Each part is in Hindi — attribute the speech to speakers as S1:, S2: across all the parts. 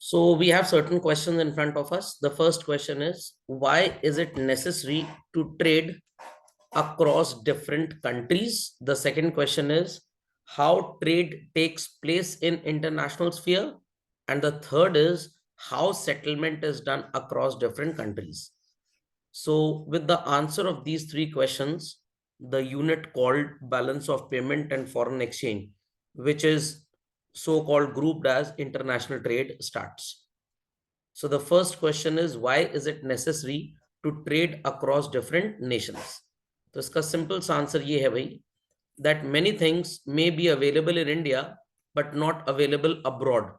S1: So we have certain questions in front of us. The first question is, why is it necessary to trade across different countries? The second question is, how trade takes place in international sphere? And the third is, how settlement is done across different countries. So with the answer of these three questions, the unit called balance of payment and foreign exchange, which is so-called grouped as international trade, starts. So the first question is, why is it necessary to trade across different nations? तो इसका सिंपल सा आंसर ये है भाई, that many things may be available in India but not available abroad.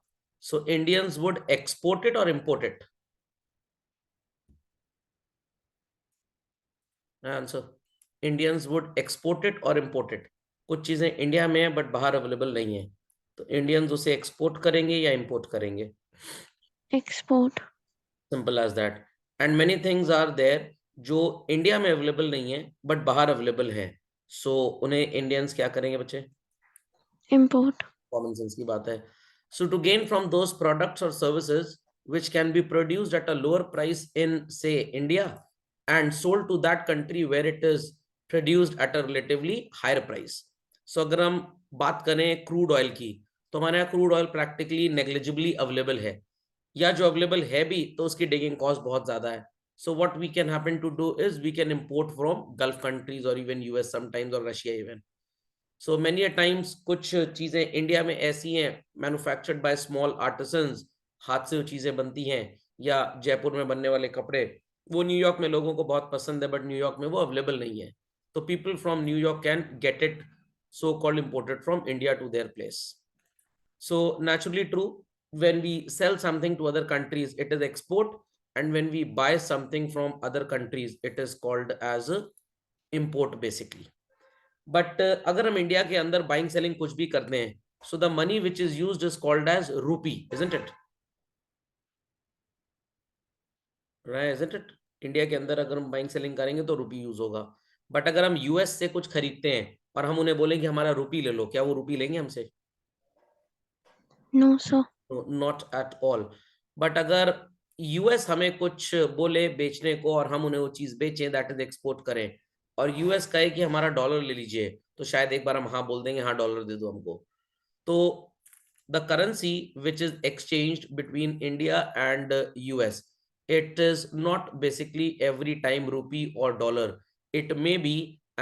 S1: So Indians would export it or import it? Answer, Indians would export it or import it. कुछ चीजें इंडिया में है बट बाहर अवेलेबल नहीं है, तो इंडियंस उसे एक्सपोर्ट करेंगे या इंपोर्ट करेंगे?
S2: Export.
S1: Simple as that. And many things are there जो इंडिया में अवेलेबल नहीं है बट बाहर अवेलेबल है, सो उन्हें इंडियंस क्या करेंगे बच्चे?
S2: इंपोर्ट.
S1: कॉमन सेंस की बात है. So to gain from those products और services which can be produced at a lower price in say India and sold to that country where it is produced at a relatively higher price. So अगर हम बात करें क्रूड ऑयल की, तो हमारे यहाँ crude oil practically negligibly available है, या जो अवेलेबल है भी तो उसकी डिगिंग कॉस्ट बहुत ज्यादा है. So what we can happen to do is we can import from gulf countries और इवन यूएस समटाइम्स और Russia even. So many a times कुछ चीजें इंडिया में ऐसी हैं मैन्युफैक्चर्ड बाय स्मॉल आर्टिसंस, हाथ से वो चीजें बनती हैं, या जयपुर में बनने वाले कपड़े वो न्यूयॉर्क में लोगों को बहुत पसंद है बट न्यूयॉर्क में वो अवेलेबल नहीं है, तो people from New York can get it so called imported from India to their place. So naturally true, when we sell something to other countries it is export, and when we buy something from other countries it is called as a import basically. But अगर हम इंडिया के अंदर बाइंग सेलिंग कुछ भी करते हैं, so the money which is used is called as rupee, isn't it? Right, isn't it? India के अंदर अगर हम बाइंग सेलिंग करेंगे तो रुपी यूज होगा. बट अगर हम यूएस से कुछ खरीदते हैं और हम उन्हें बोलेंगे हमारा रुपी ले लो, क्या वो रुपी लेंगे हमसे?
S2: No sir.
S1: Not at all. But अगर यूएस हमें कुछ बोले बेचने को और हम उन्हें वो चीज बेचें, दैट इज एक्सपोर्ट करें, और यूएस कहे कि हमारा डॉलर ले लीजिए, तो शायद एक बार हम हाँ बोल देंगे, हाँ डॉलर दे दो हमको. तो the currency which is exchanged between India and US, it is not basically every time rupee or dollar, it may be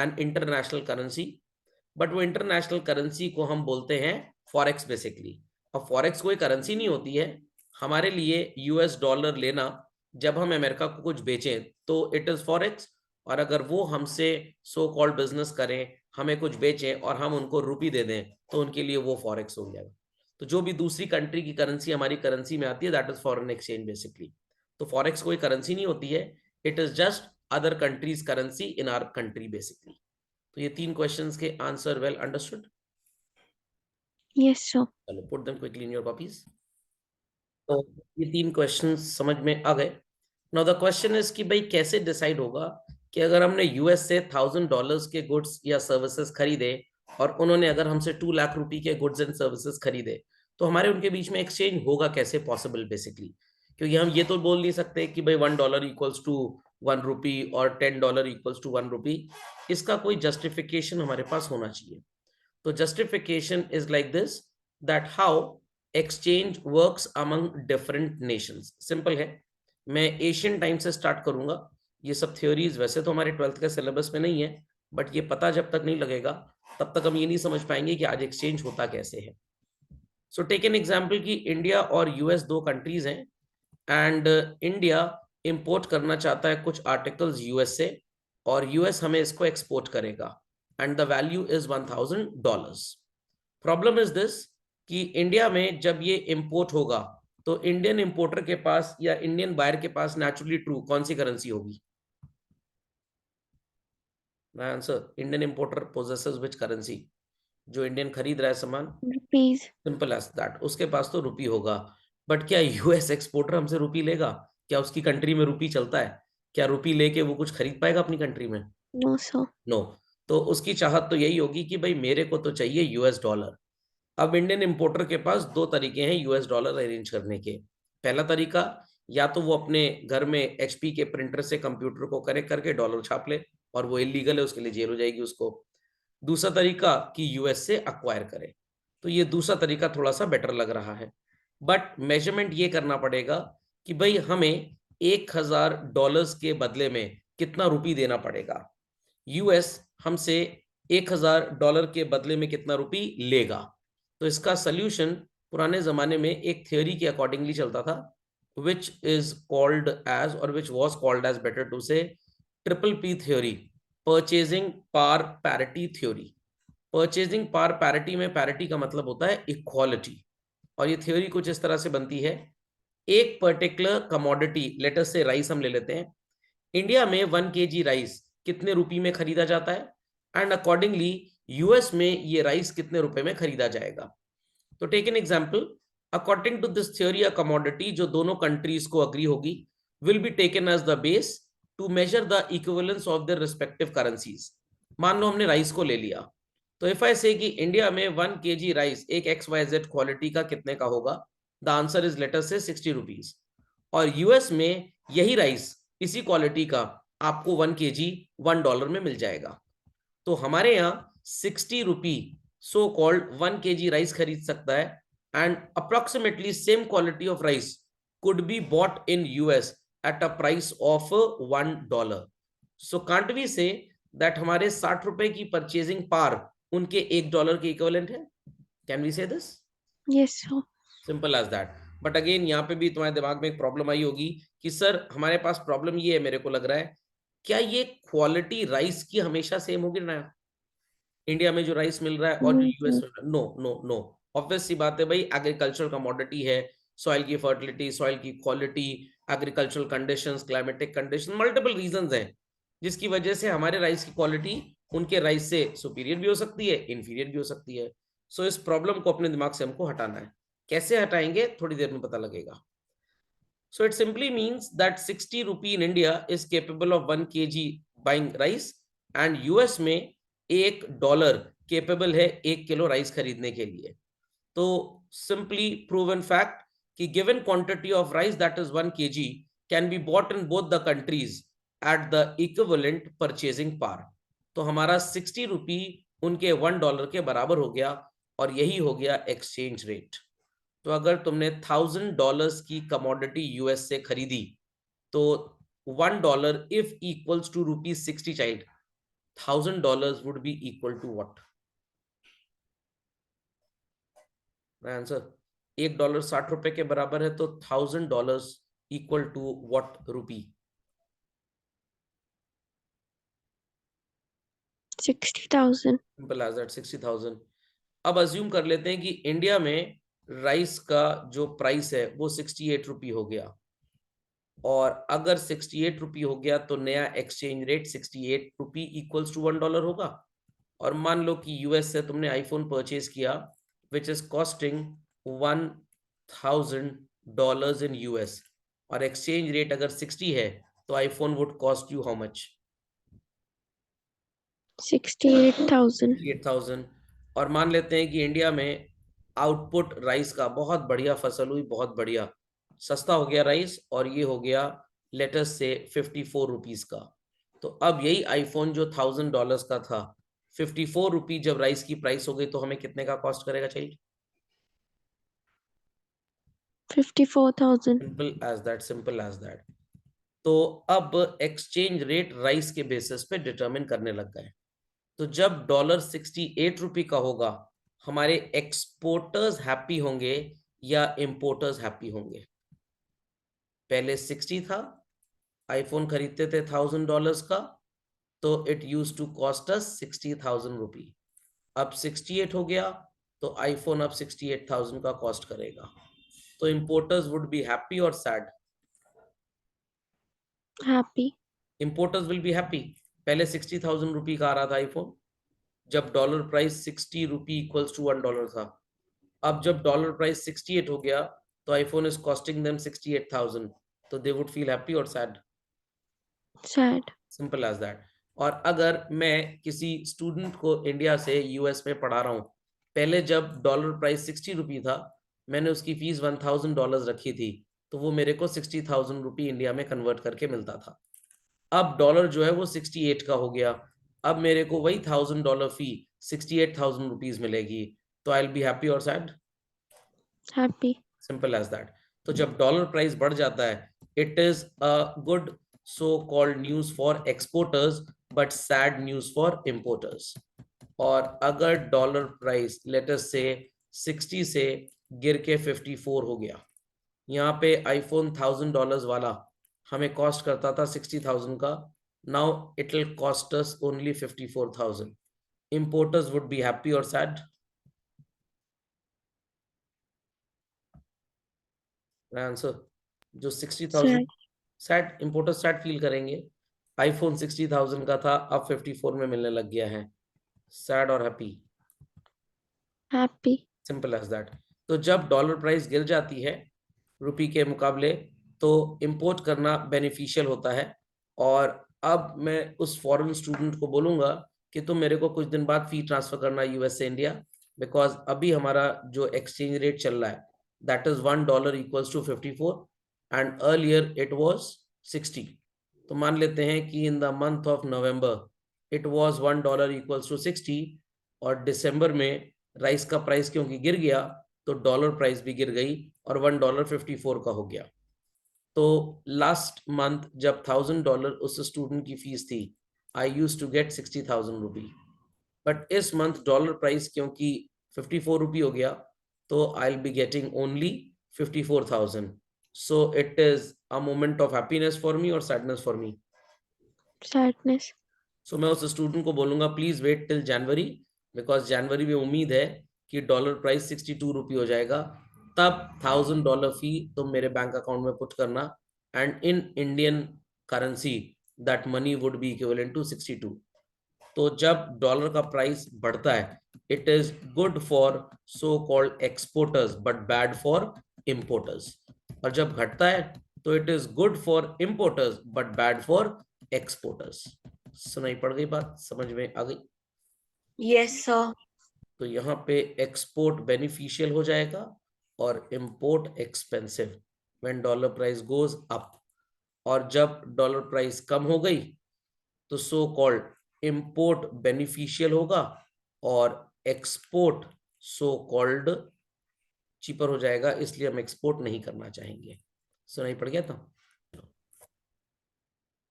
S1: an international currency, but वो international currency को हम बोलते हैं फॉरेक्स बेसिकली. अब फॉरेक्स कोई करेंसी नहीं होती है. हमारे लिए यूएस डॉलर लेना, जब हम अमेरिका को कुछ बेचें तो इट इज फॉरेक्स, और अगर वो हमसे सो कॉल्ड बिजनेस करें, हमें कुछ बेचें और हम उनको रुपी दे दें, तो उनके लिए वो फॉरेक्स हो जाएगा. तो जो भी दूसरी कंट्री की करेंसी हमारी करेंसी में आती है that is foreign exchange basically. तो फॉरेक्स कोई करेंसी नहीं होती है, it is just other countries currency in our country basically. तो ये तीन क्वेश्चंस के answer well understood?
S2: Yes sir.
S1: चलो put them quickly in your copies. तो ये तीन क्वेश्चंस समझ में आ गए. नाउ द क्वेश्चन इज कि भाई कैसे डिसाइड होगा कि अगर हमने यूएस से $1,000 के गुड्स या सर्विसेज खरीदे और उन्होंने अगर हमसे 2 लाख रुपए के गुड्स एंड सर्विसेज खरीदे, तो हमारे उनके बीच में एक्सचेंज होगा कैसे पॉसिबल बेसिकली? क्योंकि हम ये तो बोल नहीं सकते कि भाई $1 इक्वल्स टू 1 रुपी और $10 इक्वल्स टू 1 रुपी. इसका कोई जस्टिफिकेशन हमारे पास होना चाहिए. तो justification is like this, that how exchange works among different Nations. Simple है, मैं एशियन टाइम से स्टार्ट करूंगा. ये सब थ्योरीज वैसे तो हमारे 12th के सिलेबस में नहीं है, बट ये पता जब तक नहीं लगेगा तब तक हम ये नहीं समझ पाएंगे कि आज एक्सचेंज होता कैसे है. सो टेक एन एग्जांपल कि इंडिया और यूएस दो कंट्रीज हैं, एंड इंडिया इंपोर्ट करना चाहता है कुछ आर्टिकल्स यूएस से, और यूएस हमें इसको एक्सपोर्ट करेगा, and the value is $1,000. Problem is this कि इंडिया में जब ये इंपोर्ट होगा तो इंडियन इंपोर्टर के पास या इंडियन बायर के पास नेचुरली ट्रू कौन सी करेंसी होगी? आंसर, इंडियन इंपोर्टर पोजेसेस विच करेंसी? जो इंडियन खरीद रहा है सामान,
S2: रुपीज.
S1: सिंपल एज दैट, उसके पास तो रुपी होगा. बट क्या यूएस एक्सपोर्टर हमसे रुपी लेगा? क्या उसकी कंट्री में रुपी चलता है? क्या रुपी लेके वो कुछ खरीद पाएगा अपनी कंट्री में?
S2: No sir.
S1: नो. तो उसकी चाहत तो यही होगी कि भाई मेरे को तो चाहिए यूएस डॉलर. अब इंडियन इंपोर्टर के पास दो तरीके हैं यूएस डॉलर अरेंज करने के. पहला तरीका, या तो वो अपने घर में एचपी के प्रिंटर से कंप्यूटर को कनेक्ट करके डॉलर छाप ले, और वो इलीगल है, उसके लिए जेल हो जाएगी उसको। दूसरा तरीका कि यूएस से अक्वायर करे। तो ये दूसरा तरीका थोड़ा सा बेटर लग रहा है, बट मेजरमेंट ये करना पड़ेगा कि भाई हमें $1000 के बदले में कितना रुपी देना पड़ेगा। यूएस हमसे $1000 के बदले में कितना रुपी लेगा। तो इसका सोल्यूशन पुराने जमाने में एक थ्योरी के अकॉर्डिंगली चलता था, which is called as, or which was called as, better to say, triple P theory, purchasing par parity theory. Purchasing par parity में पैरिटी का मतलब होता है इक्वालिटी, और ये थ्योरी कुछ इस तरह से बनती है। एक पर्टिकुलर कमोडिटी, लेट अस से राइस हम ले लेते हैं, इंडिया में 1 kg राइस कितने रुपए में खरीदा जाता है, एंड अकॉर्डिंगली यूएस में ये राइस कितने रुपए में खरीदा जाएगा। तो take an example, according to this theory, a commodity जो दोनों कंट्रीज को अग्री होगी will be taken as the base to measure the equivalence of their respective currencies. मान लो हमने राइस को ले लिया, तो इफ आई से कि इंडिया में 1 kg राइस एक XYZ क्वालिटी का कितने का होगा, द आंसर इज लेटर से 60 रुपीज। और यूएस में यही राइस इसी क्वालिटी का आपको 1 kg $1 में मिल जाएगा। तो हमारे यहाँ 60 rupee so called 1 kg rice खरीद सकता है, and approximately same quality of rice could be bought in US at a price of $1। So can't we say that हमारे 60 रुपए की परचेजिंग पार उनके $1 के इक्विवेलेंट है? Can we say this?
S2: Yes, sir.
S1: Simple as that. But again यहाँ पे भी तुम्हारे दिमाग में एक प्रॉब्लम आई होगी कि सर हमारे पास प्रॉब्लम ये है, मेरे को लग रहा है, क्या ये क्वालिटी राइस की हमेशा सेम होगी ना, इंडिया में जो राइस मिल रहा है और जो यूएस में? नो नो नो, ऑब्वियस सी बात है भाई, एग्रीकल्चरल कमोडिटी है, सॉइल की फर्टिलिटी, सॉइल की quality, agricultural conditions, climatic condition, multiple reasons हैं जिसकी वजह से हमारे राइस की क्वालिटी उनके राइस से सुपीरियर भी हो सकती है, इंफीरियर भी हो सकती है। सो इस प्रॉब्लम को अपने दिमाग से हमको हटाना है। कैसे हटाएंगे थोड़ी देर में पता लगेगा। So it simply means that 60 rupee in India is capable of 1 kg buying rice, and US में $1 capable है 1 किलो राइस खरीदने के लिए। तो simply proven fact कि given quantity of rice that is 1 kg can be bought in both the countries at the equivalent purchasing power। तो हमारा 60 रुपी उनके $1 के बराबर हो गया, और यही हो गया एक्सचेंज रेट। तो अगर तुमने $1000 की कमोडिटी यूएस से खरीदी, तो $1 if equals to ₹60 child, $1000 would be equal to what? Answer, $1 60 रुपए के बराबर है, तो $1000 equal to what rupee?
S2: 60,000.
S1: Simple as that, 60,000। अब अज्यूम कर लेते हैं कि इंडिया में राइस का जो प्राइस है वो 68 रुपी हो गया, और अगर 68 रुपी हो गया तो नया exchange rate 68 rupee equals to $1 होगा। और मान लो कि यूएस से तुमने आईफोन परचेज किया which is costing $1000 in US, और एक्सचेंज रेट अगर 60 है, तो iPhone would cost you how much?
S2: 68,000.
S1: 8,000। और मान लेते हैं कि इंडिया में आउटपुट राइस का बहुत बढ़िया फसल हुई, बहुत बढ़िया सस्ता हो गया राइस, और ये हो गया लेटेस्ट से 54 रुपीज का। तो अब यही आईफोन जो $1000 का था, 54 रुपी जब राइस की प्राइस हो गई, तो हमें कितने का कॉस्ट करेगा चाहिए?
S2: 54,000.
S1: Simple as that, simple as that. तो अब एक्सचेंज रेट राइस के बेसिस पे डिटरमिन करने लग गए। तो जब $68 रुपी का होगा, हमारे एक्सपोर्टर्स हैप्पी होंगे या इंपोर्टर्स हैप्पी होंगे? पहले 60 था, आईफोन खरीदते थे $1000 का, तो it use to cost us 60,000 rupee. अब 68 हो गया, तो आईफोन अब 68,000 का कॉस्ट करेगा। तो इंपोर्टर्स वुड बी हैप्पी और sad?
S2: Happy.
S1: Importers will be happy. पहले 60,000 रुपी का आ रहा था आईफोन, जब dollar price 60 rupee equals to $1 था। अब जब डॉलर प्राइस 68 हो गया, तो आईफोन इज कॉस्टिंग देम 68,000, तो दे वुड फील हैप्पी और sad?
S2: Sad.
S1: Simple as that. और अगर मैं किसी स्टूडेंट को इंडिया से यूएस में पढ़ा रहा हूँ, पहले जब डॉलर प्राइस 60 रुपी था, मैंने उसकी फीस $1,000 रखी थी, तो वो मेरे को 60,000 रुपी इंडिया में कन्वर्ट करके मिलता था। अब डॉलर जो है वो 68 का हो गया, अब मेरे को वही $1,000 फी 68,000 रुपीज मिलेगी, तो आई विल बी हैप्पी और sad?
S2: Happy.
S1: Simple as that. तो जब डॉलर प्राइस बढ़ जाता है, it is a good so called news for exporters but sad news for importers. और अगर डॉलर प्राइस लेट अस से 60 से गिर के 54 हो गया, यहाँ पे आईफोन $1,000 वाला हमें कॉस्ट करता था 60,000 का, now it will cost us only 54,000। Importers would be happy और सैड? आंसर जो 60,000
S2: Sad.
S1: Sad, importers sad feel करेंगे। आईफोन 60,000 का था, अब 54 में मिलने लग गया है, सैड और happy?
S2: Happy.
S1: Simple as that. तो जब डॉलर प्राइस गिर जाती है रुपी के मुकाबले, तो इंपोर्ट करना बेनिफिशियल होता है। और अब मैं उस फॉरेन स्टूडेंट को बोलूंगा कि तुम मेरे को कुछ दिन बाद फी ट्रांसफर करना यूएस से इंडिया, बिकॉज अभी हमारा जो एक्सचेंज रेट चल रहा है that is $1 equals to 54 and earlier it was 60। तो मान लेते हैं कि in the month of November it was $1 equals to 60, और दिसंबर में राइस का प्राइस क्योंकि गिर गया तो डॉलर प्राइस भी गिर गई और $1.54 का हो गया। तो लास्ट मंथ जब $1,000 उस स्टूडेंट की फीस थी, I use to get 60,000 rupee, but इस मंथ डॉलर प्राइस क्योंकि 54 रुपी हो गया, तो I will be getting only 54,000। So it is a moment of happiness for me और सैडनेस फॉर मी?
S2: Sadness.
S1: सो मैं उस स्टूडेंट को बोलूंगा please wait till January, because जनवरी में उम्मीद है कि डॉलर प्राइस 62 रुपी हो जाएगा, तब $1,000 फी तुम मेरे बैंक अकाउंट में पुट करना, and in Indian currency that money would be equivalent to 62। तो जब डॉलर का प्राइस बढ़ता है, it is good for so called exporters but bad for importers, और जब घटता है तो it is good for importers but bad for exporters. सुनाई पड़ गई बात, समझ में आ गई?
S3: Yes sir.
S1: तो यहाँ पे एक्सपोर्ट बेनिफिशियल हो जाएगा और import expensive when dollar price goes up, और जब डॉलर प्राइस कम हो गई तो सो कॉल्ड इंपोर्ट बेनिफिशियल होगा और एक्सपोर्ट सो कॉल्ड चीपर हो जाएगा, इसलिए हम एक्सपोर्ट नहीं करना चाहेंगे। सुनाई पड़ गया था?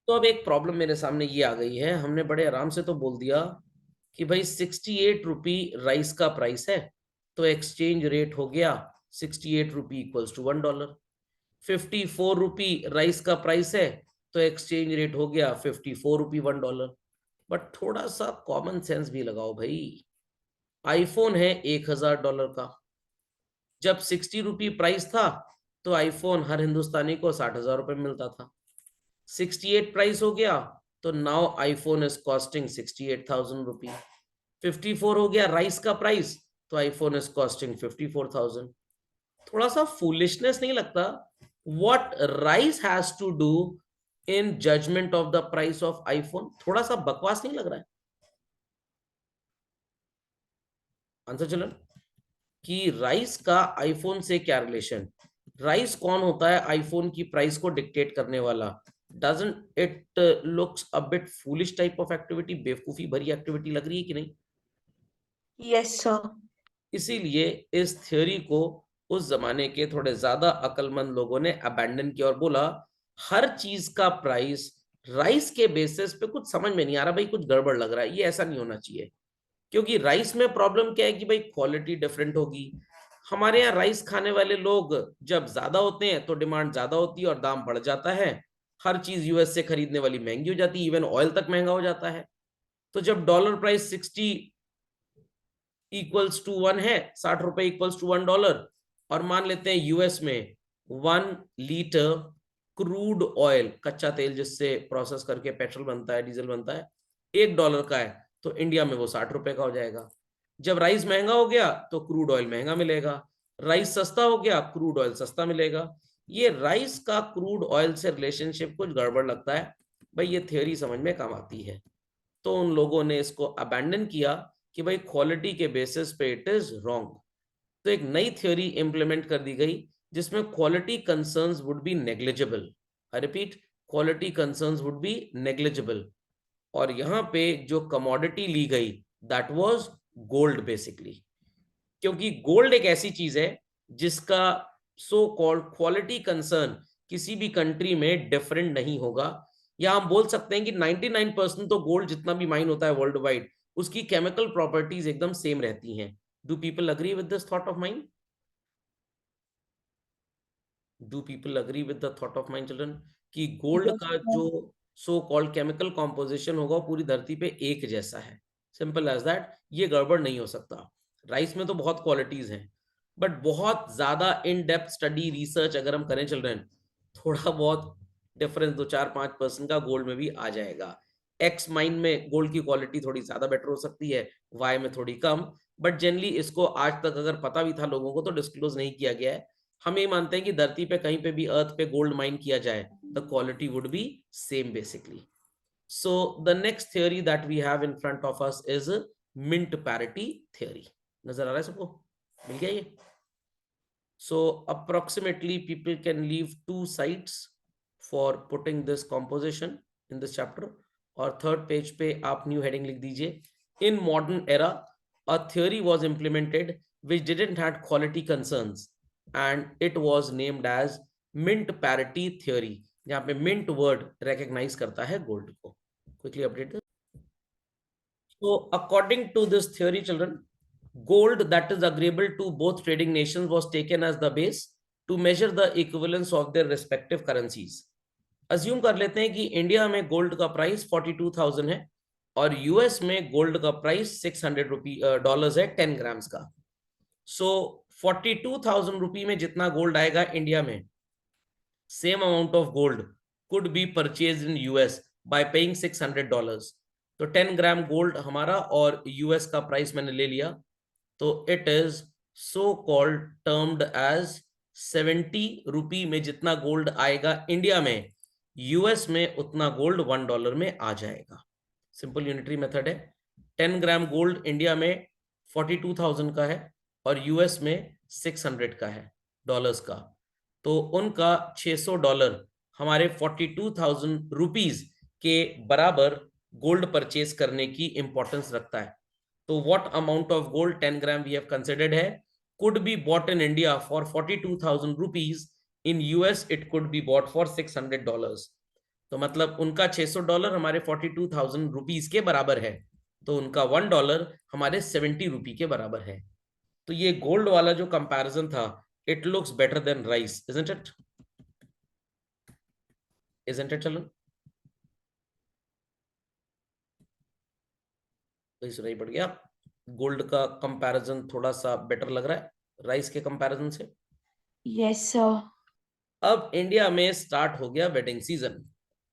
S1: तो अब एक प्रॉब्लम मेरे सामने ये आ गई है, हमने बड़े आराम से तो बोल दिया कि भाई 68 रुपी राइस का प्राइस है, तो एक्सचेंज रेट हो गया 68 rupee equals to $1। 54 rupee rice का प्राइस है, तो एक्सचेंज रेट हो गया 54 रुपी $1। बट थोड़ा सा कॉमन सेंस भी लगाओ भाई, आईफोन है $1,000 का, जब 60 रुपी प्राइस था तो आईफोन हर हिंदुस्तानी को 60,000 रुपए मिलता था। 68 प्राइस हो गया तो नाउ आईफोन इज कॉस्टिंग 68,000 रुपी। 54 हो गया राइस का प्राइस, तो आईफोन इज कॉस्टिंग 54,000। थोड़ा सा फूलिशनेस नहीं लगता? What rise has to do in judgement of the price of iPhone? थोड़ा सा बकवास नहीं लग रहा है? आंसर चलन कि राइस का आईफोन से क्या रिलेशन? राइस कौन होता है आईफोन की प्राइस को डिक्टेट करने वाला? Doesn't it looks a bit foolish type of activity? बेवकूफी भरी एक्टिविटी लग रही है कि नहीं?
S3: Yes sir.
S1: इसीलिए इस थ्योरी को उस जमाने के थोड़े ज्यादा अक्लमंद लोगों ने अबैंडन किया और बोला हर चीज का प्राइस राइस के बेसिस पे, कुछ समझ में नहीं आ रहा भाई, कुछ गड़बड़ लग रहा है, ये ऐसा नहीं होना चाहिए। क्योंकि राइस में प्रॉब्लम क्या है कि भाई क्वालिटी डिफरेंट होगी। हमारे यहाँ राइस खाने वाले लोग जब ज्यादा होते हैं तो डिमांड ज्यादा होती है और दाम बढ़ जाता है, हर चीज यूएस से खरीदने वाली महंगी हो जाती है, इवन ऑयल तक महंगा हो जाता है। तो जब डॉलर प्राइस 60 इक्वल्स टू 1 है, 60 रुपए इक्वल्स टू $1, और मान लेते हैं यूएस में 1 लीटर क्रूड ऑयल, कच्चा तेल जिससे प्रोसेस करके पेट्रोल बनता है, डीजल बनता है, $1 का है, तो इंडिया में वो 60 रुपए का हो जाएगा। जब राइस महंगा हो गया तो क्रूड ऑयल महंगा मिलेगा, राइस सस्ता हो गया क्रूड ऑयल सस्ता मिलेगा। ये राइस का क्रूड ऑयल से रिलेशनशिप कुछ गड़बड़ लगता है भाई, ये थ्योरी समझ में कम आती है। तो उन लोगों ने इसको अबैंडन किया कि भाई क्वालिटी के बेसिस पे इट इज रॉन्ग। तो एक नई थ्योरी इंप्लीमेंट कर दी गई जिसमें quality concerns would be negligible. I repeat, quality concerns would be negligible. और यहां पे जो कमोडिटी ली गई दैट वाज गोल्ड बेसिकली, क्योंकि गोल्ड एक ऐसी चीज है जिसका सो कॉल्ड क्वालिटी कंसर्न किसी भी कंट्री में डिफरेंट नहीं होगा। या हम बोल सकते हैं कि 99% तो गोल्ड जितना भी माइन होता है वर्ल्ड वाइड, उसकी केमिकल प्रॉपर्टीज एकदम सेम रहती हैं। Do people agree with this thought of mine? Do people agree with the thought of mine children कि गोल्ड
S3: Yes,
S1: का
S3: sir.
S1: जो सो कॉल्ड केमिकल कॉम्पोजिशन होगा वो पूरी धरती पे एक जैसा है? सिंपल एज दैट, ये गड़बड़ नहीं हो सकता। राइस में तो बहुत क्वालिटीज हैं, बट बहुत ज्यादा इन डेप्थ स्टडी रिसर्च अगर हम करें चिल्ड्रन, थोड़ा बहुत डिफरेंस 2-4-5% का गोल्ड में भी आ जाएगा। एक्स माइन में गोल्ड की क्वालिटी थोड़ी ज्यादा बेटर हो सकती है, वाई में थोड़ी कम, बट जनरली इसको आज तक अगर पता भी था लोगों को तो डिस्क्लोज नहीं किया गया है। हम ये मानते हैं कि धरती पे कहीं पे भी अर्थ पे गोल्ड माइन किया जाए, the quality would be same basically. So the next theory that we have in front of us is mint parity theory. नजर आ रहा है सबको? मिल गया ये? So approximately people can leave 2 sides for putting this composition in this chapter. और थर्ड पेज पे आप न्यू हेडिंग लिख दीजिए, in modern era a theory was implemented which didn't have quality concerns and it was named as mint parity theory, जहां पे mint word recognize करता है gold को। quickly update this. So according to this theory children, gold that is agreeable to both trading nations was taken as the base to measure the equivalence of their respective currencies. Assume कर लेते हैं कि इंडिया में गोल्ड का प्राइस 42,000 है और यूएस में गोल्ड का प्राइस 600 डॉलर्स है 10 ग्राम्स का। सो 42,000 रुपी में जितना गोल्ड आएगा इंडिया में, same amount of gold could be purchase in US bye paying $600। तो 10 ग्राम गोल्ड हमारा और यूएस का प्राइस मैंने ले लिया, तो it is so called termed as 70 rupee में जितना गोल्ड आएगा इंडिया में, यूएस में उतना गोल्ड $1 में आ जाएगा। सिंपल यूनिटरी मेथड है। 10 ग्राम गोल्ड इंडिया में 42,000 का है और यूएस में 600 का है डॉलर्स का, तो उनका $600 हमारे 42,000 रुपीज के बराबर गोल्ड परचेज करने की इंपॉर्टेंस रखता है। तो what amount of gold 10 gram we have considered है could be bought in India for 42,000 rupees, in US it could be bought for $600। तो मतलब उनका $600 हमारे 42,000 रुपीज के बराबर है, तो उनका $1 हमारे 70 रुपी के बराबर है। तो ये गोल्ड वाला जो कंपैरिजन था, it looks better than rice, isn't it? Isn't it? चलो तो सुनाई पड़ गया, गोल्ड का कंपैरिजन थोड़ा सा बेटर लग रहा है राइस के कंपैरिजन से।
S3: Yes, sir.
S1: अब इंडिया में स्टार्ट हो गया वेडिंग सीजन।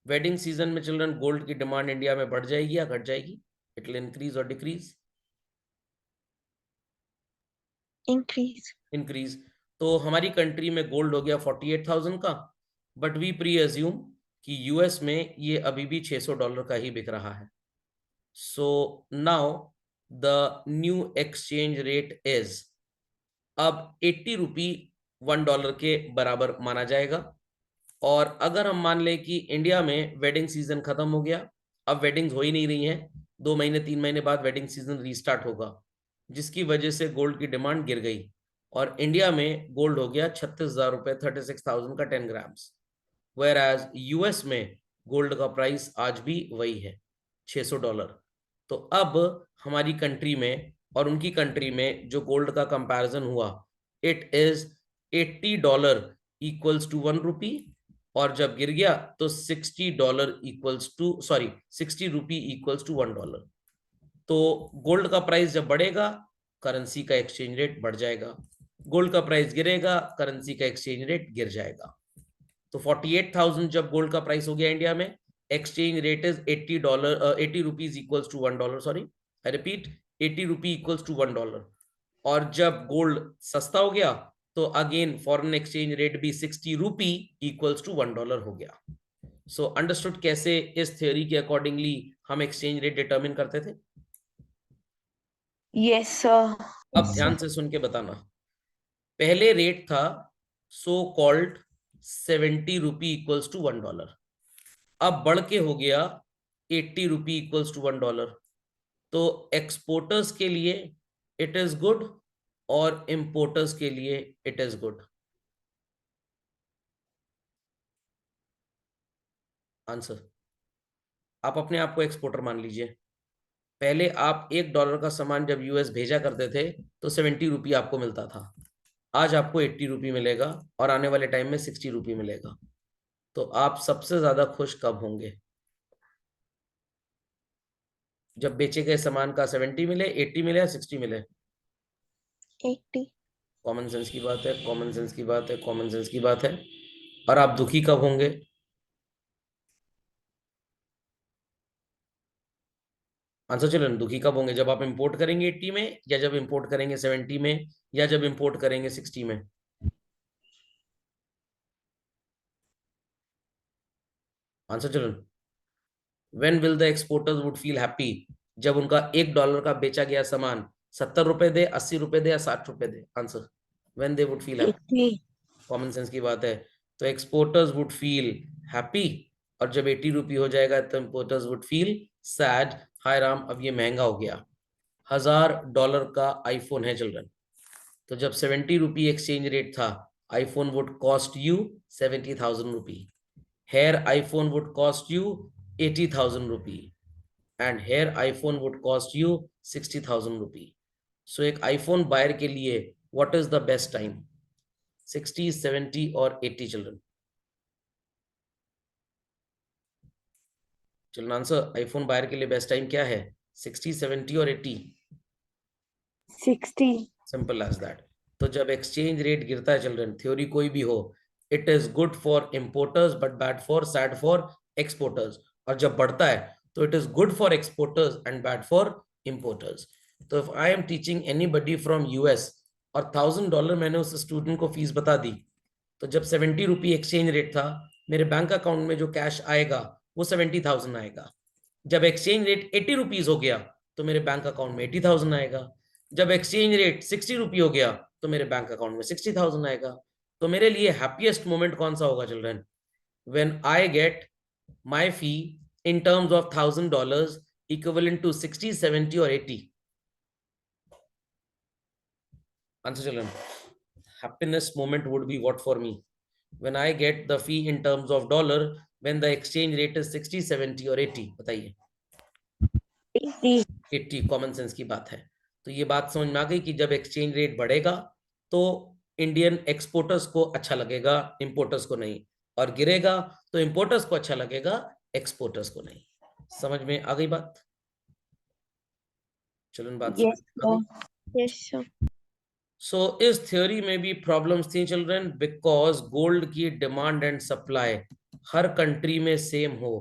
S1: वेडिंग सीजन में चिल्ड्रन गोल्ड की डिमांड इंडिया में बढ़ जाएगी या घट जाएगी? इट विल इंक्रीज और डिक्रीज?
S2: Increase.
S1: इंक्रीज। तो हमारी कंट्री में गोल्ड हो गया 48,000 का, बट वी प्री अज्यूम कि यूएस में ये अभी भी $600 का ही बिक रहा है। So now the new exchange rate is, अब 80 रुपी $1 के बराबर माना जाएगा। और अगर हम मान लें कि इंडिया में वेडिंग सीजन खत्म हो गया, अब वेडिंग्स हो ही नहीं रही हैं, 2 महीने 3 महीने बाद वेडिंग सीजन रीस्टार्ट होगा, जिसकी वजह से गोल्ड की डिमांड गिर गई और इंडिया में गोल्ड हो गया 36,000 रुपए, 36,000 का 10 ग्राम्स। वेयर एज यूएस में गोल्ड का प्राइस आज भी वही है, $600। तो अब हमारी कंट्री में और उनकी कंट्री में जो गोल्ड का कंपैरिजन हुआ, it is $80 equals to 1 rupee, और जब गिर गया तो $60 equals to 60 rupee equals to $1। तो गोल्ड का प्राइस जब बढ़ेगा करेंसी का एक्सचेंज रेट बढ़ जाएगा, गोल्ड का प्राइस गिरेगा करेंसी का एक्सचेंज रेट गिर जाएगा। तो 48,000 जब गोल्ड का प्राइस हो गया इंडिया में, exchange rate is $80 rupees equals to $1। Sorry, I repeat, 80 rupee equals to $1। और जब गोल्ड सस्ता हो गया तो अगेन फॉरेन एक्सचेंज रेट भी 60 रुपी इक्वल्स टू $1 हो गया। सो अंडरस्टूड कैसे इस थ्योरी के अकॉर्डिंगली हम एक्सचेंज रेट डिटरमिन करते थे?
S3: Yes, sir.
S1: अब ध्यान से सुन के बताना। पहले रेट था so called 70 rupee equals to $1। अब बढ़ के हो गया 80 रुपी इक्वल्स टू $1। तो एक्सपोर्टर्स के लिए इट इज गुड और इंपोर्टर्स के लिए इट इज गुड। आंसर, आप अपने आप को एक्सपोर्टर मान लीजिए। पहले आप $1 का सामान जब यूएस भेजा करते थे तो 70 रुपी आपको मिलता था। आज आपको 80 रुपी मिलेगा और आने वाले टाइम में 60 रुपी मिलेगा। तो आप सबसे ज्यादा खुश कब होंगे? जब बेचे गए सामान का 70 मिले, 80 मिले या 60 मिले?
S2: 80।
S1: कॉमन सेंस की बात है, कॉमन सेंस की बात है, कॉमन सेंस की बात है। और आप दुखी कब होंगे? आंसर चिल्ड्रन, दुखी कब होंगे? जब आप इंपोर्ट करेंगे 80 में, या जब इंपोर्ट करेंगे 70 में, या जब इंपोर्ट करेंगे 60 में? Answer children, when will the exporters would feel happy? जब उनका $1 का बेचा गया सामान 70 रुपए दे, 80 रुपए दे या 60 रुपए दे? Answer, when they would feel happy.
S3: 80।
S1: Common sense की बात है। तो एक्सपोर्टर्स वुड फील हैप्पी, और जब 80 रुपी हो जाएगा तो इंपोर्टर्स वुड फील सैड। हाय राम, अब ये महंगा हो गया। $1000 का आईफोन है चिल्ड्रन, तो जब 70 रुपी एक्सचेंज रेट था, iPhone would cost you 70,000 rupee. Here iPhone would cost you 80,000 rupee, and here iPhone would cost you 60,000 rupee. So एक आईफोन बायर के लिए what is the best time? 60, 70 और 80 children? Children answer, iPhone buyer के लिए बेस्ट टाइम क्या है? 60, 70 और 80?
S3: 60।
S1: Simple as that. तो जब एक्सचेंज रेट गिरता है चिल्ड्रन, थ्योरी कोई भी हो, it is good for importers but bad for sad for exporters. और जब बढ़ता है तो it is good for exporters and bad for importers. तो if I am teaching anybody from US और $1000 मैंने उस स्टूडेंट को फीस बता दी, तो जब 70 रुपी एक्सचेंज रेट था, मेरे बैंक अकाउंट में जो कैश आएगा वो 70,000 आएगा। जब एक्सचेंज रेट 80 रुपीज हो गया तो मेरे बैंक अकाउंट में 80,000 आएगा। जब एक्सचेंज रेट 60 रुपी हो गया तो मेरे बैंक अकाउंट में 60,000 आएगा। तो मेरे लिए हैप्पीएस्ट मोमेंट कौन सा होगा children? When I get my fee in terms of $1000 equivalent to 60, 70 और 80। Answer children, happiness moment would be what for me? When I get the fee in terms of dollar, when the exchange rate is 60, 70 और 80? बताइए।
S3: 80।
S1: 80, कॉमन सेंस की बात है। तो ये बात समझ में आ गई कि जब एक्सचेंज रेट बढ़ेगा तो इंडियन एक्सपोर्टर्स को अच्छा लगेगा, इंपोर्टर्स को नहीं, और गिरेगा तो इंपोर्टर्स को अच्छा लगेगा, एक्सपोर्टर्स को नहीं। समझ में आ गई बात? चलो बात समझ
S3: Yes,
S1: में आ गई।
S3: sir.
S2: Yes, sir.
S1: सो इस थ्योरी में भी प्रॉब्लम्स थी चिल्ड्रन, बिकॉज गोल्ड की demand and supply her country में सेम हो।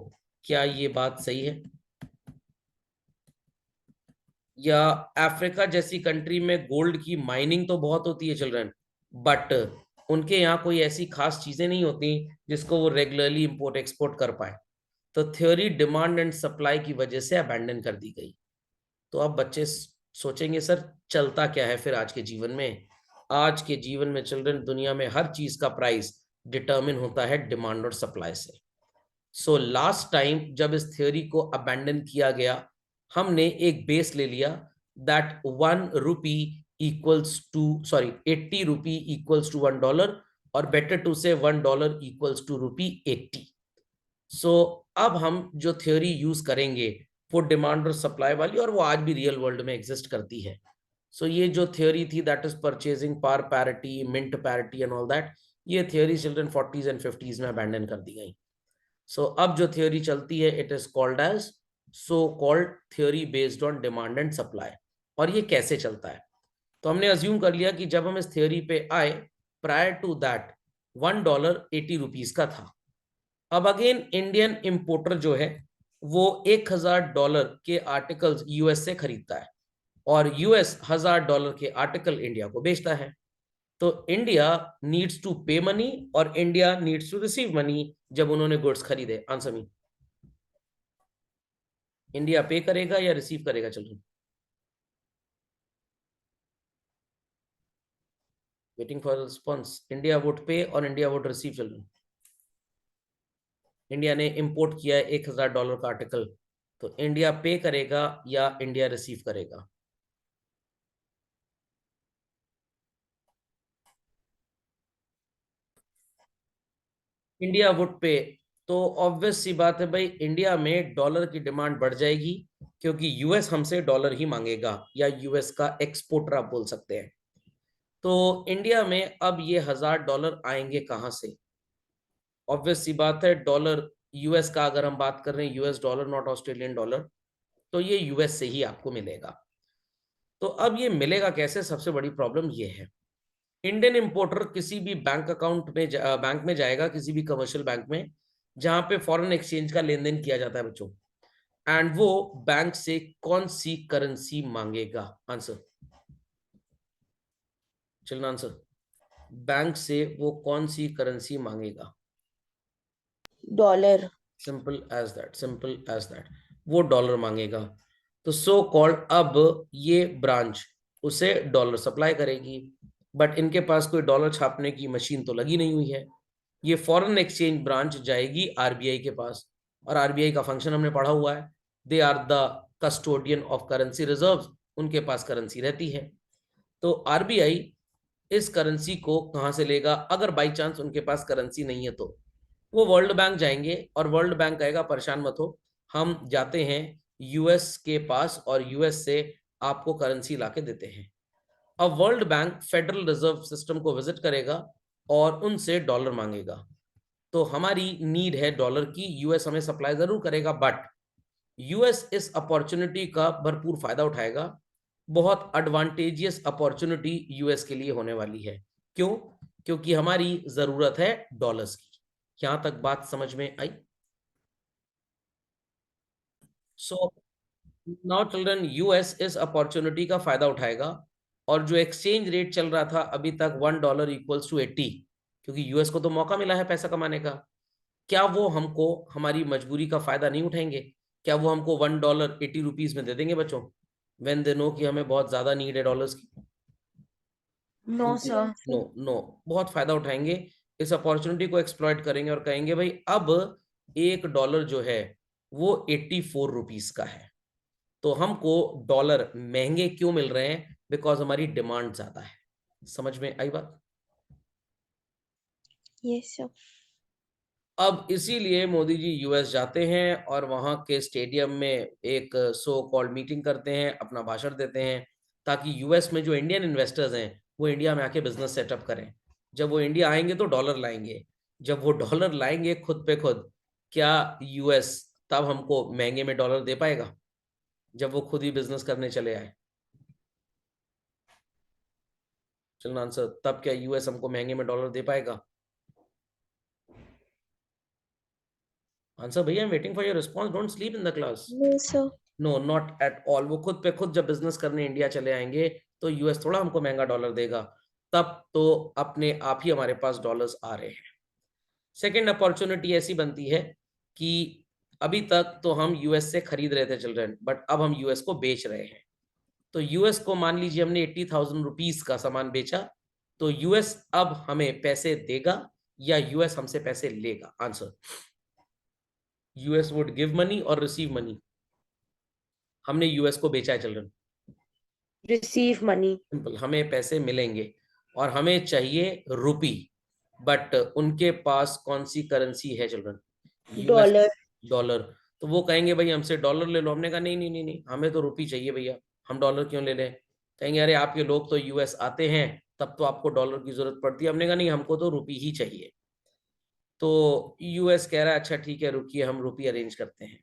S1: क्या ये बात सही है? या अफ्रीका जैसी कंट्री में गोल्ड की माइनिंग तो बहुत होती है चिल्ड्रन, बट उनके यहाँ कोई ऐसी खास चीजें नहीं होती जिसको वो रेगुलरली इंपोर्ट एक्सपोर्ट कर पाए। तो थ्योरी डिमांड एंड सप्लाई की वजह से अबैंडन कर दी गई। तो अब बच्चे सोचेंगे सर चलता क्या है फिर आज के जीवन में? आज के जीवन में चिल्ड्रन दुनिया में हर चीज का प्राइस डिटरमिन होता है डिमांड और सप्लाई से। सो लास्ट टाइम जब इस थ्योरी को अबैंडन किया गया, हमने एक बेस ले लिया that 1 rupee equals to, sorry 80 rupee equals to $1, और बेटर टू से $1 इक्वल्स टू रुपी 80। सो अब हम जो थ्योरी यूज करेंगे वो डिमांड और सप्लाई वाली, और वो आज भी रियल वर्ल्ड में एग्जिस्ट करती है। सो ये जो थ्योरी थी that is purchasing power parity, mint parity and all that, ये theory children 40s and 50s में अबैंडन कर दी गई। सो अब जो थ्योरी चलती है it is called as so called theory based on demand and supply. और ये कैसे चलता है? तो हमने अज्यूम कर लिया कि जब हम इस थ्योरी पे आए, प्रायर टू दैट $1 80 रुपीज का था। अब अगेन इंडियन इंपोर्टर जो है वो $1000 के आर्टिकल्स यूएस से खरीदता है, और यूएस $1000 के आर्टिकल इंडिया को बेचता है। तो India needs to pay money और India needs to receive money जब उन्होंने गुड्स खरीदे। आंसर मी, इंडिया पे करेगा या रिसीव करेगा children? Waiting for response. India would पे और India would receive children. India ने इंपोर्ट किया है $1000 का आर्टिकल, तो इंडिया पे करेगा या इंडिया रिसीव करेगा? इंडिया वुड पे। तो ऑब्वियस सी बात है भाई, इंडिया में डॉलर की डिमांड बढ़ जाएगी, क्योंकि यूएस हमसे डॉलर ही मांगेगा, या यूएस का एक्सपोर्टर आप बोल सकते हैं। तो इंडिया में अब ये $1000 आएंगे कहां से? ऑब्वियस सी बात है, डॉलर यूएस का अगर हम बात कर रहे हैं, US dollar not Australian dollar, तो ये यूएस से ही आपको मिलेगा। तो अब ये मिलेगा कैसे? सबसे बड़ी प्रॉब्लम ये है, इंडियन इंपोर्टर किसी भी बैंक अकाउंट में बैंक में जाएगा, किसी भी कमर्शियल बैंक में जहां पे फॉरेन एक्सचेंज का लेन देन किया जाता है बच्चों, एंड वो बैंक से कौन सी करेंसी मांगेगा? आंसर, चलना आंसर। बैंक से वो कौन सी करेंसी मांगेगा?
S3: Dollar.
S1: Simple as that, simple as that, वो डॉलर मांगेगा। तो सो कॉल्ड अब ये ब्रांच उसे डॉलर सप्लाई करेगी, बट इनके पास कोई डॉलर छापने की मशीन तो लगी नहीं हुई है। ये फॉरेन एक्सचेंज ब्रांच जाएगी आरबीआई के पास, और आरबीआई का फंक्शन हमने पढ़ा हुआ है, they are the custodian of currency reserves, उनके पास करेंसी रहती है। तो आरबीआई इस करेंसी को कहां से लेगा? अगर बाई चांस उनके पास करेंसी नहीं है तो वो वर्ल्ड बैंक जाएंगे, और वर्ल्ड बैंक कहेगा परेशान मत हो, हम जाते हैं यूएस के पास और यूएस से आपको करेंसी लाके देते हैं। अब world bank federal reserve system को विजिट करेगा और उनसे डॉलर मांगेगा। तो हमारी नीड है डॉलर की, यूएस हमें सप्लाई जरूर करेगा, बट यूएस इस अपॉर्चुनिटी का भरपूर फायदा उठाएगा। बहुत एडवांटेजियस अपॉर्चुनिटी यूएस के लिए होने वाली है। क्यों? क्योंकि हमारी जरूरत है डॉलर्स की। यहां तक बात समझ में आई? सो नाउ चिल्ड्रन, यूएस इस अपॉर्चुनिटी का फायदा उठाएगा, और जो एक्सचेंज रेट चल रहा था अभी तक $1 इक्वल्स टू 80, क्योंकि यूएस को तो मौका मिला है पैसा कमाने का, क्या वो हमको हमारी मजबूरी का फायदा नहीं उठाएंगे? क्या वो हमको $1 80 में दे देंगे बच्चों, वेन दे नो कि हमें बहुत ज्यादा नीड है डॉलर्स की?
S3: No sir.
S1: नो नो, बहुत फायदा उठाएंगे, इस अपॉर्चुनिटी को एक्सप्लॉइट करेंगे और कहेंगे भाई अब $1 जो है वो ₹84 का है। तो हमको डॉलर महंगे क्यों मिल रहे हैं? बिकॉज हमारी डिमांड ज्यादा है। समझ में आई बात?
S2: Yes sir.
S1: अब इसीलिए मोदी जी यूएस जाते हैं और वहां के स्टेडियम में एक सो कॉल्ड मीटिंग करते हैं, अपना भाषण देते हैं, ताकि यूएस में जो इंडियन इन्वेस्टर्स हैं वो इंडिया में आके बिजनेस सेटअप करें। जब वो इंडिया आएंगे तो डॉलर लाएंगे, जब वो डॉलर लाएंगे खुद पे खुद, क्या यूएस तब हमको महंगे में डॉलर दे पाएगा जब वो खुद ही बिजनेस करने चले आए? चलना आंसर, तब क्या यूएस हमको महंगे में डॉलर दे पाएगा? आंसर भैया, I am waiting for your response, don't sleep in the class.
S2: No sir.
S1: No, not at all. वो खुद पे खुद जब बिजनेस करने इंडिया चले आएंगे तो यूएस थोड़ा हमको महंगा डॉलर देगा, तब तो अपने आप ही हमारे पास डॉलर्स आ रहे हैं। सेकेंड अपॉर्चुनिटी ऐसी बनती है कि अभी तक तो हम यूएस से खरीद रहे थे चिल्ड्रन, बट अब हम यूएस को बेच रहे हैं। तो यूएस को मान लीजिए हमने ₹80,000 का सामान बेचा, तो यूएस अब हमें पैसे देगा या यूएस हमसे पैसे लेगा? Answer, US would give money और रिसीव मनी। हमने यूएस को बेचा है चिल्ड्रन,
S3: रिसीव मनी।
S1: सिंपल, हमें पैसे मिलेंगे और हमें चाहिए रुपी, बट उनके पास कौन सी करेंसी है चिल्ड्रन? US
S3: dollar.
S1: डॉलर। तो वो कहेंगे भाई हमसे डॉलर ले लो। हमने कहा नहीं नहीं नहीं नहीं, हमें तो रुपी चाहिए भैया, हम डॉलर क्यों ले लें? कहेंगे अरे आपके लोग तो यूएस आते हैं तब तो आपको डॉलर की जरूरत पड़ती है। हमने कहा नहीं, हमको तो रुपी ही चाहिए। तो यूएस कह रहा है अच्छा ठीक है रुकिए, हम रुपी अरेंज करते हैं।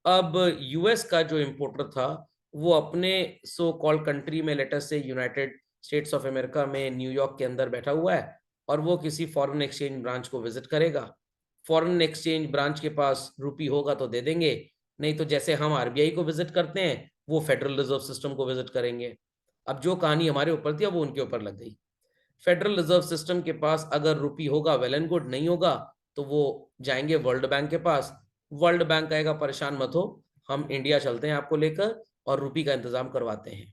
S1: अब यूएस का जो इम्पोर्टर था वो अपने सो कॉल्ड कंट्री में, लेटर से यूनाइटेड स्टेट्स ऑफ अमेरिका में, न्यूयॉर्क के अंदर बैठा हुआ है, और वो किसी फॉरेन एक्सचेंज ब्रांच को विजिट करेगा। फॉरेन एक्सचेंज ब्रांच के पास रुपी होगा तो दे देंगे, नहीं तो जैसे हम आरबीआई को विजिट करते हैं वो फेडरल रिजर्व सिस्टम को विजिट करेंगे। अब जो कहानी हमारे ऊपर थी वो उनके ऊपर लग गई। फेडरल रिजर्व सिस्टम के पास अगर रुपी होगा वेल एंड गुड, नहीं होगा तो वो जाएंगे वर्ल्ड बैंक के पास। वर्ल्ड बैंक कहेगा परेशान मत हो, हम इंडिया चलते हैं आपको लेकर और रुपी का इंतजाम करवाते हैं।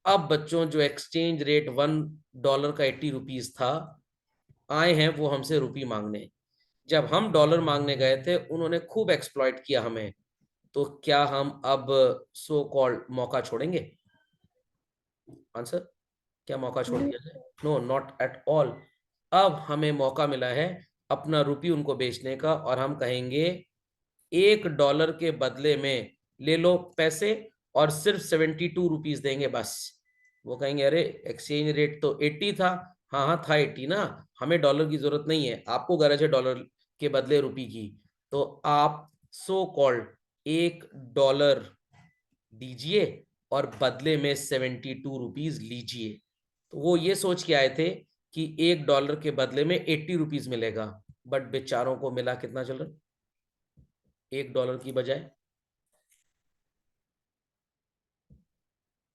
S1: अब बच्चों जो एक्सचेंज रेट $1 का 80 रुपीज था, आए हैं वो हमसे रुपी मांगने। जब हम डॉलर मांगने गए थे उन्होंने खूब एक्सप्लॉइट किया हमें। तो क्या हम अब सो कॉल्ड मौका छोड़ेंगे? आंसर, क्या मौका छोड़
S2: No.
S1: दिया जाए? No, not at all. अब हमें मौका मिला है अपना रुपी उनको बेचने का, और हम कहेंगे $1 के बदले में ले लो पैसे, और सिर्फ 72 रुपीज देंगे बस। वो कहेंगे अरे एक्सचेंज रेट तो 80 था। हाँ हाँ था 80 ना, हमें डॉलर की जरूरत नहीं है, आपको गरज है डॉलर के बदले रुपी की। तो आप सो कॉल्ड $1 दीजिए और बदले में 72 रुपीज लीजिए। तो वो ये सोच के आए थे कि $1 के बदले में 80 रुपीज मिलेगा, बट बेचारों को मिला कितना चल रहा, $1 की बजाय,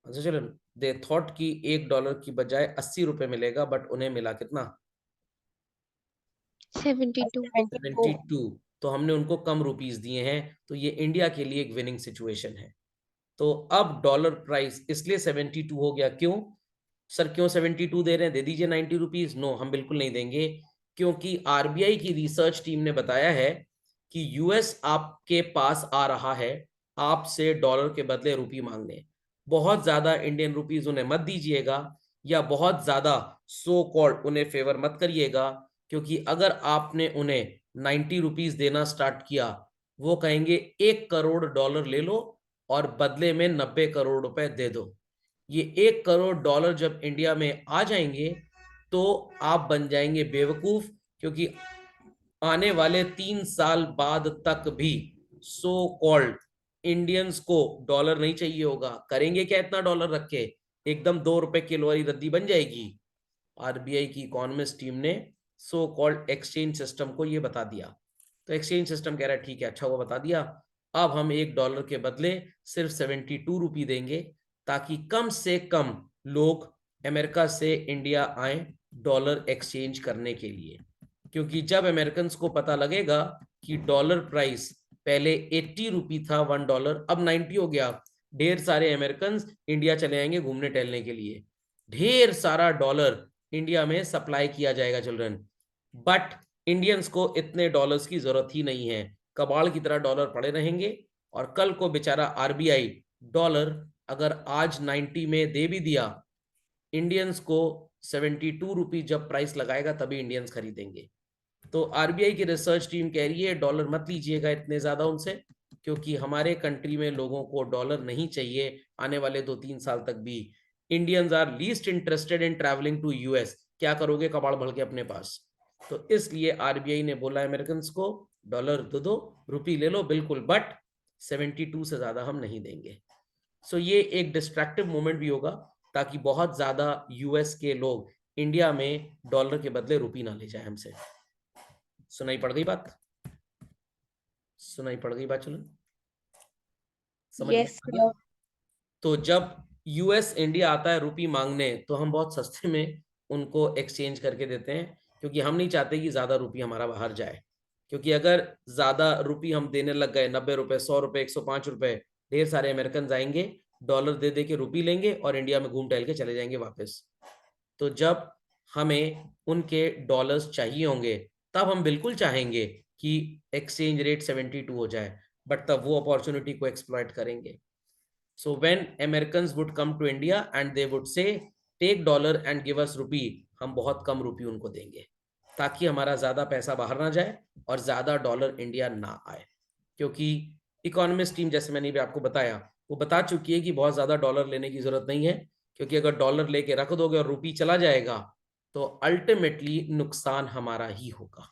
S1: अच्छा चलो, दे थॉट कि $1 की बजाय 80 रुपए मिलेगा, बट उन्हें मिला कितना,
S2: 72.
S1: 72। तो हमने उनको कम रुपीस दिए हैं। तो ये इंडिया के लिए एक विनिंग सिचुएशन है। तो अब डॉलर प्राइस इसलिए 72 हो गया। क्यों सर, क्यों 72 दे रहे हैं? दे दीजिए 90 रुपीज। नो, हम बिल्कुल नहीं देंगे, क्योंकि आरबीआई की रिसर्च टीम ने बताया है कि यूएस आपके पास आ रहा है आपसे डॉलर के बदले रुपी मांगने। बहुत ज्यादा इंडियन रुपीज उन्हें मत दीजिएगा, या बहुत ज्यादा सो कॉल्ड उन्हें फेवर मत करिएगा, क्योंकि अगर आपने उन्हें 90 रुपीज देना स्टार्ट किया, वो कहेंगे $1 करोड़ ले लो और बदले में 90 करोड़ रुपए दे दो। ये $1 करोड़ जब इंडिया में आ जाएंगे तो आप बन जाएंगे बेवकूफ, क्योंकि आने वाले 3 साल बाद तक भी सो कॉल्ड इंडियंस को डॉलर नहीं चाहिए होगा। करेंगे क्या इतना डॉलर रख के? एकदम $2 किलो वाली रद्दी बन जाएगी। आरबीआई की इकोनॉमिस्ट टीम ने सो कॉल्ड एक्सचेंज सिस्टम को ये बता दिया। तो एक्सचेंज सिस्टम कह रहा है ठीक है, अच्छा वो बता दिया, अब हम $1 के बदले सिर्फ 72 रुपी देंगे, ताकि कम से कम लोग अमेरिका से इंडिया आए डॉलर एक्सचेंज करने के लिए। क्योंकि जब अमेरिकन को पता लगेगा कि डॉलर प्राइस पहले 80 रुपी था $1, अब 90 हो गया, ढेर सारे अमेरिकन इंडिया चले आएंगे घूमने टहलने के लिए। ढेर सारा डॉलर इंडिया में सप्लाई किया जाएगा चिल्ड्रन। बट इंडियंस को इतने डॉलर्स की जरूरत ही नहीं है, कबाड़ की तरह डॉलर पड़े रहेंगे। और कल को बेचारा आरबीआई डॉलर अगर आज 90 में दे भी दिया, इंडियंस को 72 रुपी जब प्राइस लगाएगा तभी इंडियंस खरीदेंगे। तो आरबीआई की रिसर्च टीम कह रही है डॉलर मत लीजिएगा इतने ज्यादा उनसे, क्योंकि हमारे कंट्री में लोगों को डॉलर नहीं चाहिए आने वाले 2-3 साल तक भी। Indians are least interested in travelling to US. क्या करोगे कबाड़ भर के अपने पास? तो इसलिए आरबीआई ने बोला अमेरिकन को डॉलर दे दो, रुपी ले लो बिल्कुल, बट 72 से ज्यादा हम नहीं देंगे। सो ये एक डिस्ट्रैक्टिव मोमेंट भी होगा, ताकि बहुत ज्यादा यूएस के लोग इंडिया में डॉलर के बदले रुपी ना ले जाए हमसे। सुनाई पड़ गई बात? सुनाई पड़ गई बात? चलो समझ में
S3: Yes,
S1: आ गया।
S3: sir.
S1: तो जब यूएस इंडिया आता है रुपी मांगने, तो हम बहुत सस्ते में उनको एक्सचेंज करके देते हैं, क्योंकि हम नहीं चाहते कि ज्यादा रुपी हमारा बाहर जाए। क्योंकि अगर ज्यादा रुपी हम देने लग गए, 90 रुपए, 100 रुपए, 105 रुपए, ढेर सारे अमेरिकन आएंगे, डॉलर दे दे के रुपी लेंगे और इंडिया में घूम टहल के चले जाएंगे वापस। तो जब हमें उनके डॉलर्स चाहिए होंगे, तब हम बिल्कुल चाहेंगे कि एक्सचेंज रेट 72 हो जाए, बट तब वो अपॉर्चुनिटी को एक्सप्लॉइट करेंगे। So when Americans would come to India and they would say take dollar and give us rupee, हम बहुत कम रुपी उनको देंगे, ताकि हमारा ज्यादा पैसा बाहर ना जाए और ज्यादा डॉलर इंडिया ना आए। क्योंकि इकोनॉमिस्ट टीम, जैसे मैंने भी आपको बताया, वो बता चुकी है कि बहुत ज्यादा डॉलर लेने की जरूरत नहीं है, क्योंकि अगर डॉलर लेके रख दोगे और रुपी चला जाएगा तो अल्टीमेटली नुकसान हमारा ही होगा।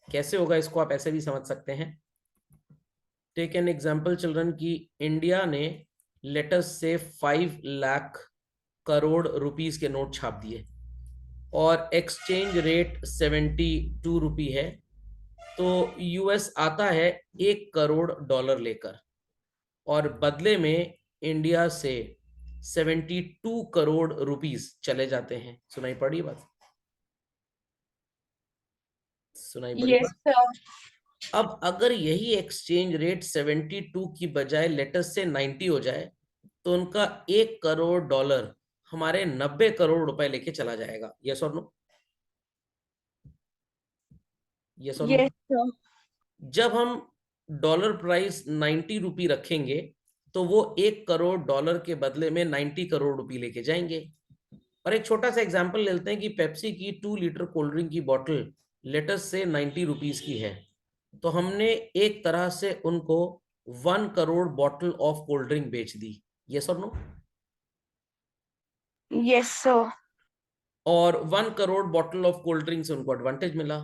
S1: कैसे होगा इसको आप ऐसे भी समझ सकते हैं। टेक एन एग्जाम्पल चिल्ड्रन की इंडिया ने लेट अस से 5 लाख करोड़ रुपीस के नोट छाप दिए और एक्सचेंज रेट 72 रुपी है, तो यूएस आता है $1 करोड़ लेकर, और बदले में इंडिया से 72 करोड़ रुपीस चले जाते हैं। सुनाई पड़ी बात? सुनाई पड़ी
S3: Yes,
S1: बात?
S3: sir.
S1: अब अगर यही एक्सचेंज रेट 72 की बजाय लेटेस्ट से 90 हो जाए, तो उनका $1 करोड़ हमारे 90 करोड़ रुपए लेके चला जाएगा। यस और नो? यस और नो?
S3: Yes, sir.
S1: जब हम डॉलर प्राइस 90 रुपी रखेंगे तो वो 1 करोड़ डॉलर के बदले में 90 करोड़ रुपी लेके जाएंगे। और एक छोटा सा एग्जांपल ले लेते हैं कि पेप्सी की 2 लीटर कोल्ड ड्रिंक की बॉटल लेटेस्ट से 90 रुपीज की है, तो हमने एक तरह से उनको 1 crore bottle of cold drink बेच दी। यस और नो?
S3: Yes, sir.
S1: और 1 crore bottle of cold drink से उनको एडवांटेज मिला।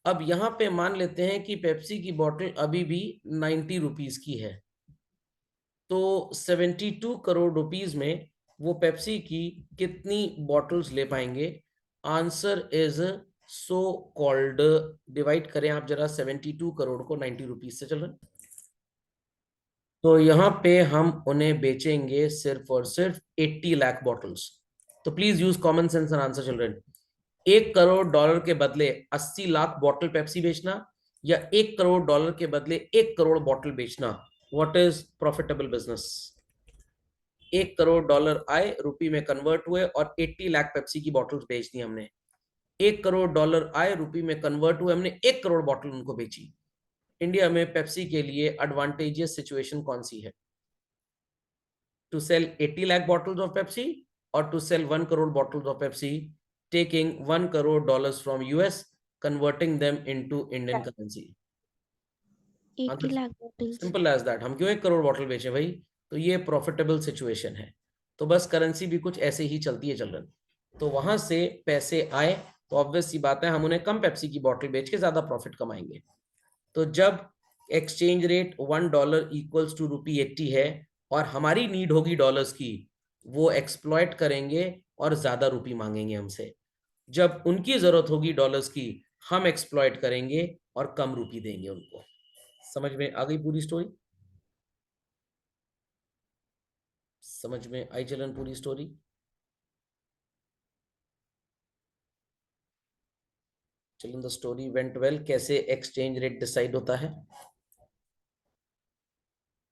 S1: अब यहाँ पे मान लेते हैं कि पेप्सी की बॉटल अभी भी 90 रुपीज की है, तो 72 करोड़ रुपीज में वो पेप्सी की कितनी बॉटल्स ले पाएंगे? Answer is so called, divide करें आप जरा 72 करोड़ को 90 रुपीज से, चल रहा है। तो यहाँ पे हम उन्हें बेचेंगे सिर्फ और सिर्फ 80 लाख बॉटल्स। तो प्लीज यूज कॉमन सेंस और आंसर चिल्ड्रन। 1 करोड़ डॉलर के बदले 80 लाख बॉटल पेप्सी बेचना, या 1 करोड़ डॉलर के बदले 1 करोड़ बॉटल बेचना, what is profitable business? 1 crore dollar आए, रुपी में कन्वर्ट हुए और 80 लाख पेप्सी की बॉटल्स बेच दी हमने। 1 करोड़ डॉलर आए, रुपी में कन्वर्ट हुए, हमने 1 करोड़ बॉटल उनको बेची। इंडिया में पेप्सी के लिए एडवांटेजियस सिचुएशन कौन सी है? To sell 80 lakh bottles of Pepsi और to sell 1 crore bottles of Pepsi, taking 1 crore dollars from US, converting them into Indian currency.
S2: 80 lakh bottles.
S1: Simple as that. हम क्यों 1 करोड़ बॉटल बेचे भाई? तो ये प्रॉफिटेबल सिचुएशन है। तो बस करेंसी भी कुछ ऐसे ही चलती है चिल्ड्रन। तो वहां से पैसे आए तो ऑब्वियस सी बात है हम उन्हें कम पेप्सी की बॉटल बेच के ज्यादा प्रॉफिट कमाएंगे। तो जब एक्सचेंज रेट $1 इक्वल्स टू ₹80 है और हमारी नीड होगी डॉलर्स की, वो एक्सप्लॉइट करेंगे और ज्यादा रुपी मांगेंगे हमसे। जब उनकी जरूरत होगी डॉलर्स की, हम एक्सप्लॉइट करेंगे और कम रुपी देंगे उनको। समझ में आ गई पूरी स्टोरी? समझ में आई चलन पूरी स्टोरी? चलन द स्टोरी वेंट वेल। कैसे एक्सचेंज रेट डिसाइड होता है?